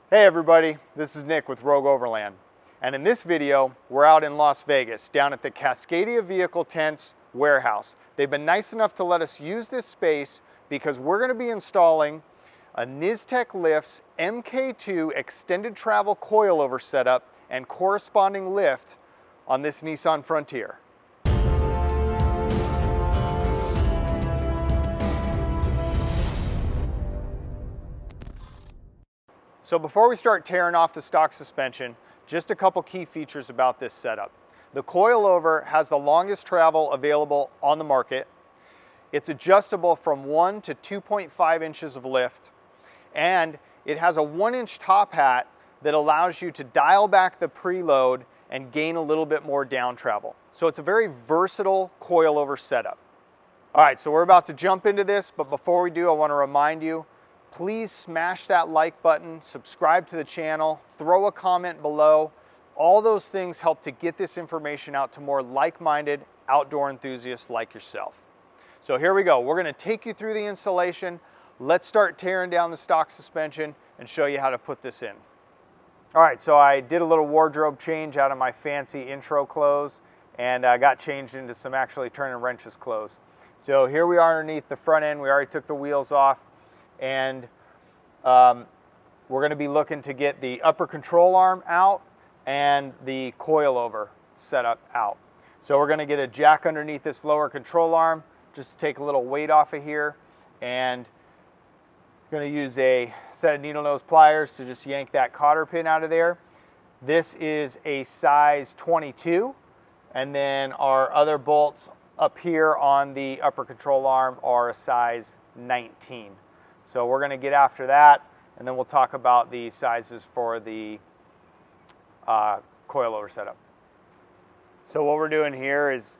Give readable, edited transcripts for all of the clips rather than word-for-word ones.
Hey everybody, this is Nick with Rogue Overland, and in this video we're out in Las Vegas down at the Cascadia Vehicle Tents warehouse. They've been nice enough to let us use this space because we're going to be installing a Nisstec Lifts MkII extended travel coilover setup and corresponding lift on this Nissan Frontier. So before we start tearing off the stock suspension, just a couple key features about this setup. The coilover has the longest travel available on the market. It's adjustable from 1 to 2.5 inches of lift, and it has a 1-inch top hat that allows you to dial back the preload and gain a little bit more down travel. So it's a very versatile coilover setup. All right, so we're about to jump into this, but before we do, I want to remind you, please smash that like button, subscribe to the channel, throw a comment below. All those things help to get this information out to more like-minded outdoor enthusiasts like yourself. So here we go. We're going to take you through the installation. Let's start tearing down the stock suspension and show you how to put this in. All right, so I did a little wardrobe change out of my fancy intro clothes, and I got changed into some actually turning wrenches clothes. So here we are underneath the front end. We already took the wheels off. And we're going to be looking to get the upper control arm out and the coilover setup out. So we're going to get a jack underneath this lower control arm just to take a little weight off of here, and going to use a set of needle nose pliers to just yank that cotter pin out of there. This is a size 22, and then our other bolts up here on the upper control arm are a size 19. So we're going to get after that, and then we'll talk about the sizes for the coilover setup. So what we're doing here is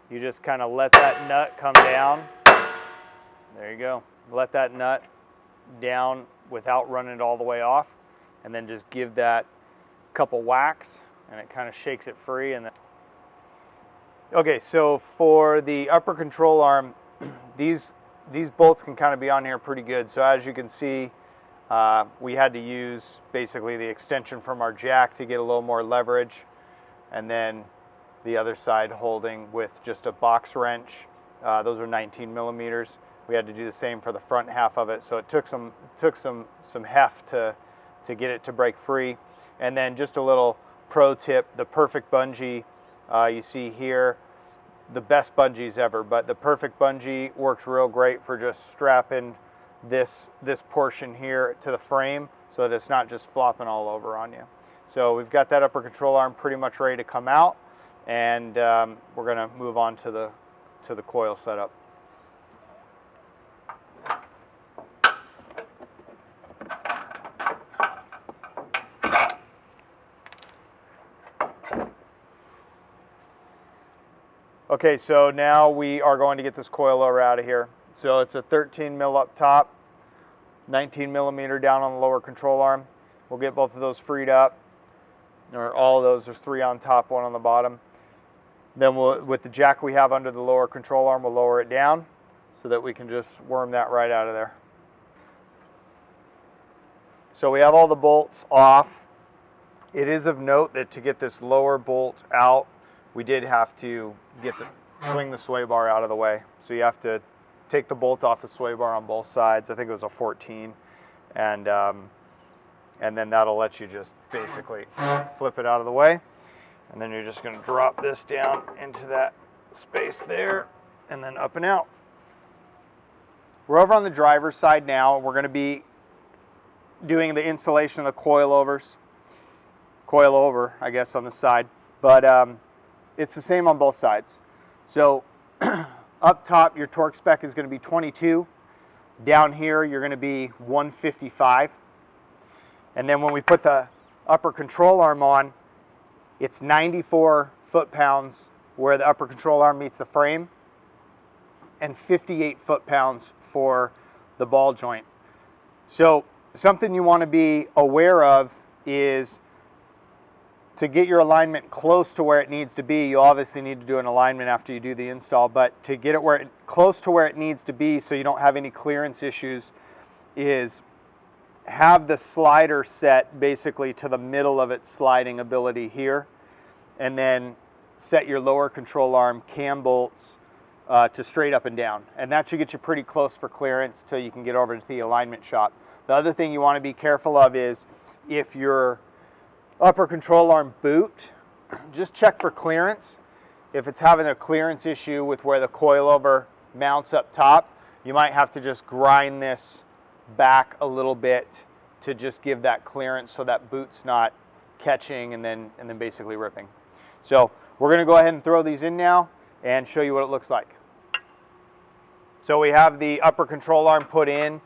you just kind of let that nut come down. There you go. Let that nut down without running it all the way off, and then just give that couple whacks, and it kind of shakes it free. And then, okay, so for the upper control arm, these bolts can kind of be on here pretty good. So as you can see, we had to use basically the extension from our jack to get a little more leverage, and then the other side holding with just a box wrench. Those are 19 millimeters. We had to do the same for the front half of it, so it took some heft to get it to break free. And then just a little pro tip: the perfect bungee you see here, the best bungees ever, but the perfect bungee works real great for just strapping this portion here to the frame so that it's not just flopping all over on you. So we've got that upper control arm pretty much ready to come out, and we're going to move on to the coil setup. Okay, so now we are going to get this coilover out of here. So it's a 13 mil up top, 19 millimeter down on the lower control arm. We'll get both of those freed up, or all of those. There's 3 on top, 1 on the bottom. Then with the jack we have under the lower control arm, we'll lower it down so that we can just worm that right out of there. So we have all the bolts off. It is of note that to get this lower bolt out, we did have to swing the sway bar out of the way. So you have to take the bolt off the sway bar on both sides. I think it was a 14, and then that'll let you just basically flip it out of the way. And then you're just going to drop this down into that space there, and then up and out. We're over on the driver's side now. We're going to be doing the installation of the coilover, I guess, on the side, but it's the same on both sides. So up top, your torque spec is going to be 22. Down here, you're going to be 155. And then when we put the upper control arm on, it's 94 foot-pounds where the upper control arm meets the frame, and 58 foot-pounds for the ball joint. So something you want to be aware of is to get your alignment close to where it needs to be. You obviously need to do an alignment after you do the install, but to get it close to where it needs to be so you don't have any clearance issues is have the slider set basically to the middle of its sliding ability here, and then set your lower control arm cam bolts to straight up and down. And that should get you pretty close for clearance till you can get over to the alignment shop. The other thing you want to be careful of is if your upper control arm boot, just check for clearance. If it's having a clearance issue with where the coilover mounts up top, you might have to just grind this back a little bit to just give that clearance so that boot's not catching and then basically ripping. So we're going to go ahead and throw these in now and show you what it looks like. So we have the upper control arm put in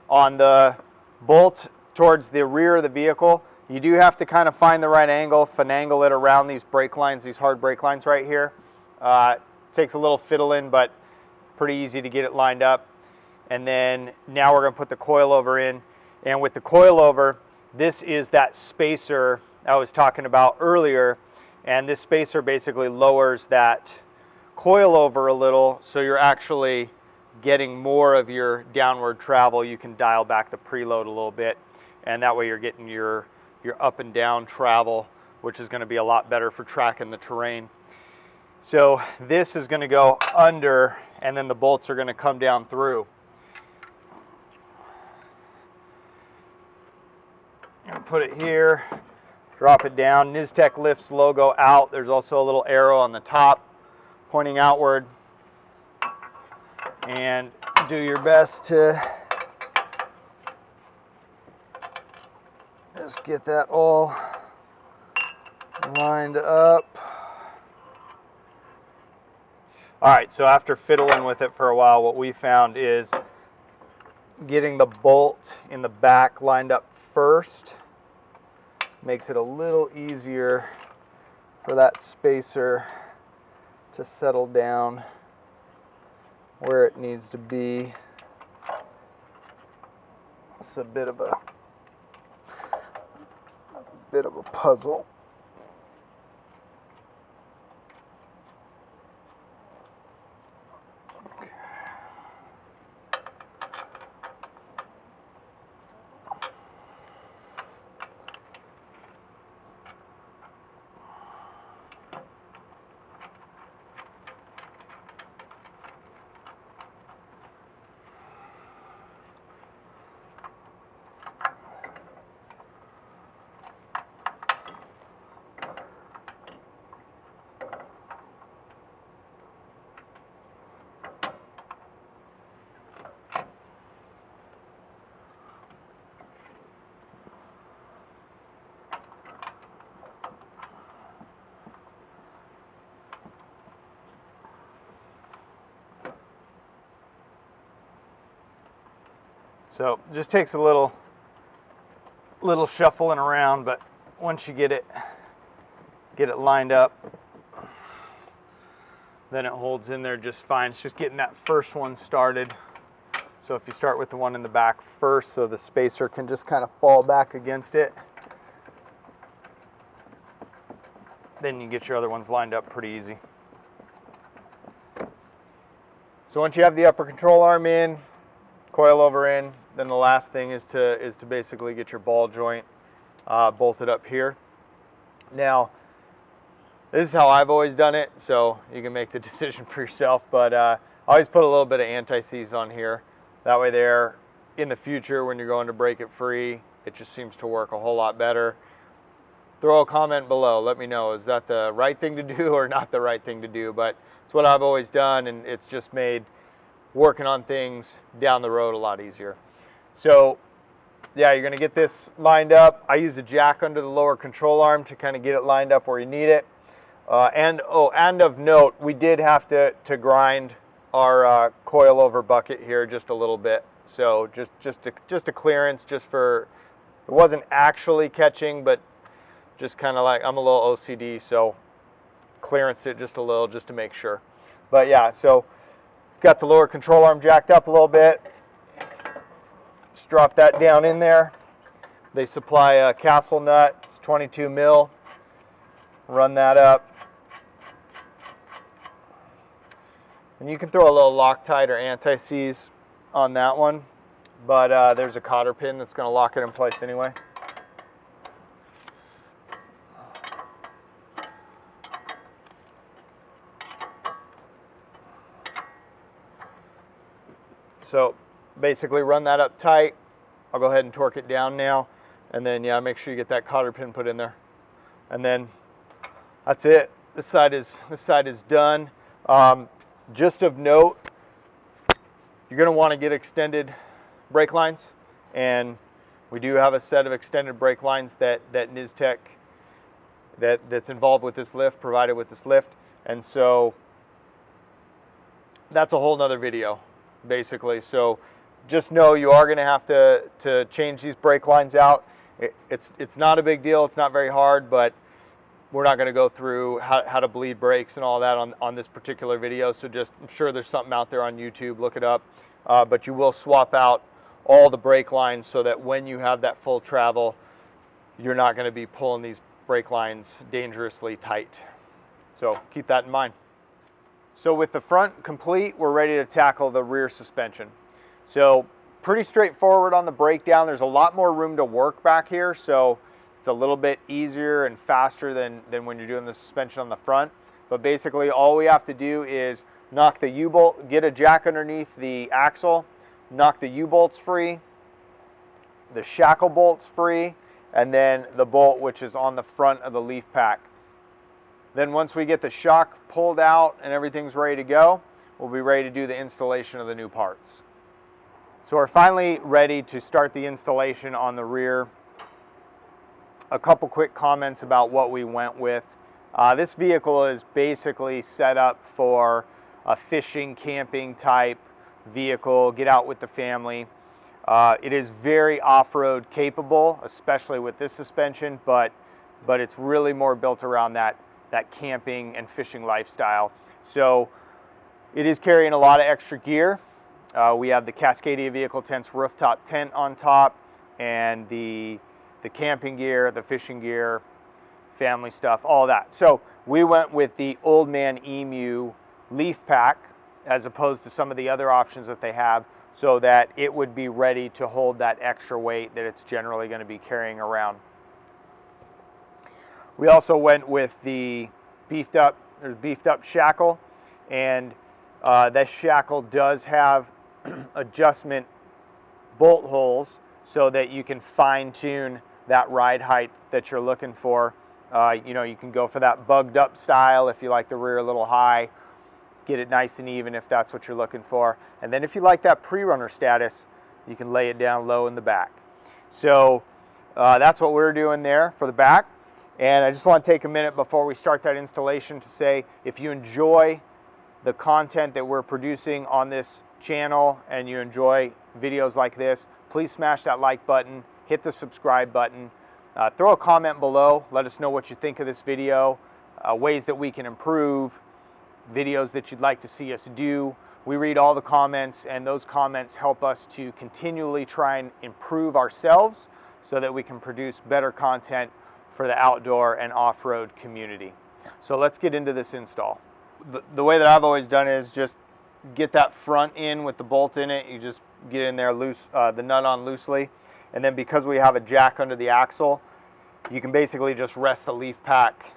on the bolt towards the rear of the vehicle. You do have to kind of find the right angle, finagle it around these brake lines, these hard brake lines right here. Takes a little fiddling, but pretty easy to get it lined up. And then now we're going to put the coilover in. And with the coilover, this is that spacer I was talking about earlier. And this spacer basically lowers that coilover a little, so you're actually getting more of your downward travel. You can dial back the preload a little bit, and that way you're getting your up and down travel, which is going to be a lot better for tracking the terrain. So this is going to go under, and then the bolts are going to come down through. I'm going to put it here, drop it down. Nisstec Lifts logo out. There's also a little arrow on the top pointing outward. And do your best to just get that all lined up. All right, so after fiddling with it for a while, what we found is getting the bolt in the back lined up first makes it a little easier for that spacer to settle down where it needs to be. It's a bit of a puzzle. So just takes a little shuffling around, but once you get it lined up, then it holds in there just fine. It's just getting that first one started. So if you start with the one in the back first, so the spacer can just kind of fall back against it, then you get your other ones lined up pretty easy. So once you have the upper control arm in, coilover in, then the last thing is to basically get your ball joint bolted up here. Now, this is how I've always done it, so you can make the decision for yourself, but I always put a little bit of anti-seize on here. That way there, in the future, when you're going to break it free, it just seems to work a whole lot better. Throw a comment below. Let me know, is that the right thing to do or not the right thing to do? But it's what I've always done, and it's just made working on things down the road a lot easier. So yeah, you're going to get this lined up. I use a jack under the lower control arm to kind of get it lined up where you need it. And of note, we did have to grind our coilover bucket here just a little bit. So just a clearance, just for, it wasn't actually catching, but just kind of like, I'm a little OCD, so clearanced it just a little just to make sure. But yeah, so got the lower control arm jacked up a little bit. Just drop that down in there. They supply a castle nut. It's 22 mil. Run that up. And you can throw a little Loctite or anti-seize on that one. but there's a cotter pin that's going to lock it in place anyway. So basically run that up tight. I'll go ahead and torque it down now, and then yeah, make sure you get that cotter pin put in there, and then that's it. This side is done. Just of note, you're going to want to get extended brake lines, and we do have a set of extended brake lines that Nisstec that's involved with this lift, provided with this lift, and so that's a whole nother video basically. So just know you are going to have to change these brake lines out. It's not a big deal, it's not very hard, but we're not going to go through how to bleed brakes and all that on this particular video. So just, I'm sure there's something out there on YouTube, look it up. But you will swap out all the brake lines so that when you have that full travel, you're not going to be pulling these brake lines dangerously tight. So keep that in mind. So with the front complete, we're ready to tackle the rear suspension. So pretty straightforward on the breakdown. There's a lot more room to work back here, so it's a little bit easier and faster than when you're doing the suspension on the front. But basically all we have to do is knock the U-bolt, get a jack underneath the axle, knock the U-bolts free, the shackle bolts free, and then the bolt which is on the front of the leaf pack. Then once we get the shock pulled out and everything's ready to go, we'll be ready to do the installation of the new parts. So we're finally ready to start the installation on the rear. A couple quick comments about what we went with. This vehicle is basically set up for a fishing, camping type vehicle, get out with the family. It is very off-road capable, especially with this suspension, but it's really more built around that camping and fishing lifestyle. So it is carrying a lot of extra gear. We have the Cascadia Vehicle Tents rooftop tent on top, and the camping gear, the fishing gear, family stuff, all that. So we went with the Old Man Emu leaf pack as opposed to some of the other options that they have, so that it would be ready to hold that extra weight that it's generally going to be carrying around. We also went with the beefed up shackle, and that shackle does have adjustment bolt holes so that you can fine tune that ride height that you're looking for. You know, you can go for that bugged up style if you like the rear a little high, get it nice and even if that's what you're looking for. And then if you like that pre-runner status, you can lay it down low in the back. So that's what we're doing there for the back. And I just want to take a minute before we start that installation to say, if you enjoy the content that we're producing on this channel and you enjoy videos like this, please smash that like button, hit the subscribe button, throw a comment below, let us know what you think of this video, ways that we can improve, videos that you'd like to see us do. We read all the comments, and those comments help us to continually try and improve ourselves so that we can produce better content for the outdoor and off-road community. So let's get into this install. The way that I've always done it is just get that front in with the bolt in it. You just get in there loose, the nut on loosely, and then because we have a jack under the axle, you can basically just rest the leaf pack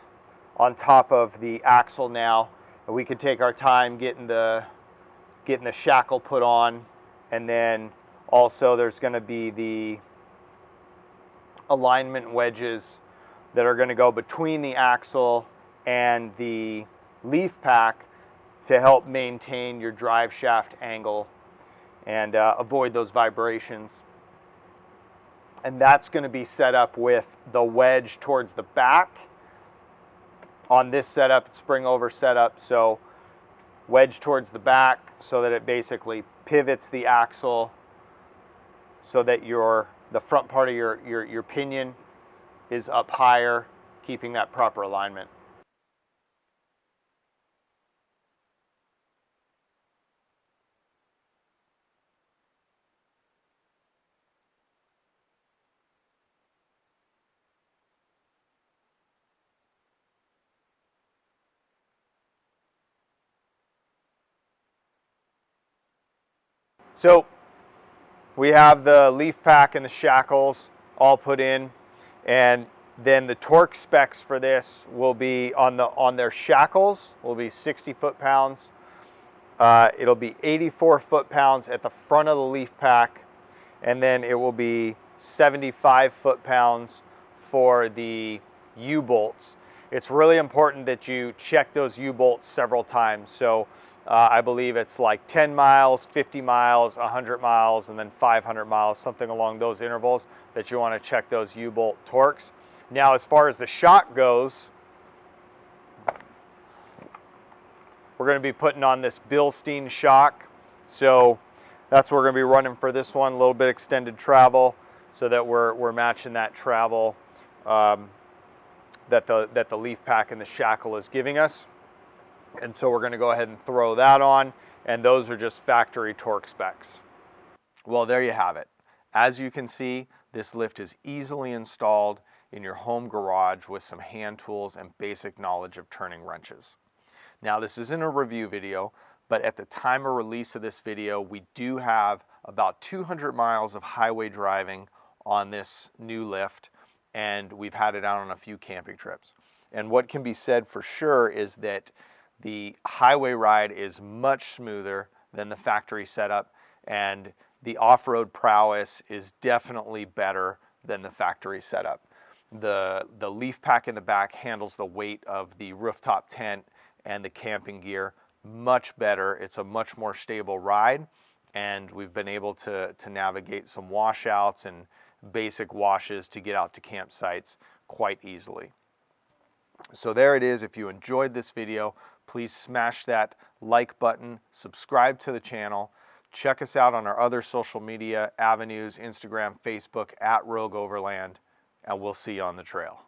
on top of the axle now. And we could take our time getting the shackle put on, and then also there's going to be the alignment wedges that are going to go between the axle and the leaf pack to help maintain your drive shaft angle and avoid those vibrations. And that's going to be set up with the wedge towards the back. On this setup, it's spring over setup, so wedge towards the back so that it basically pivots the axle so that the front part of your pinion is up higher, keeping that proper alignment. So we have the leaf pack and the shackles all put in, and then the torque specs for this will be on their shackles will be 60 foot-pounds. It'll be 84 foot-pounds at the front of the leaf pack, and then it will be 75 foot-pounds for the U-bolts. It's really important that you check those U-bolts several times. So I believe it's like 10 miles, 50 miles, 100 miles, and then 500 miles, something along those intervals that you want to check those U-bolt torques. Now, as far as the shock goes, we're going to be putting on this Bilstein shock. So that's what we're going to be running for this one, a little bit extended travel, so that we're matching that travel that the leaf pack and the shackle is giving us. And so we're going to go ahead and throw that on, and those are just factory torque specs. Well, there you have it. As you can see, this lift is easily installed in your home garage with some hand tools and basic knowledge of turning wrenches. Now, this isn't a review video, but at the time of release of this video, we do have about 200 miles of highway driving on this new lift, and we've had it out on a few camping trips. And what can be said for sure is that the highway ride is much smoother than the factory setup, and the off-road prowess is definitely better than the factory setup. The leaf pack in the back handles the weight of the rooftop tent and the camping gear much better. It's a much more stable ride, and we've been able to navigate some washouts and basic washes to get out to campsites quite easily. So there it is. If you enjoyed this video, please smash that like button, subscribe to the channel, check us out on our other social media avenues, Instagram, Facebook, @Rogue Overland, and we'll see you on the trail.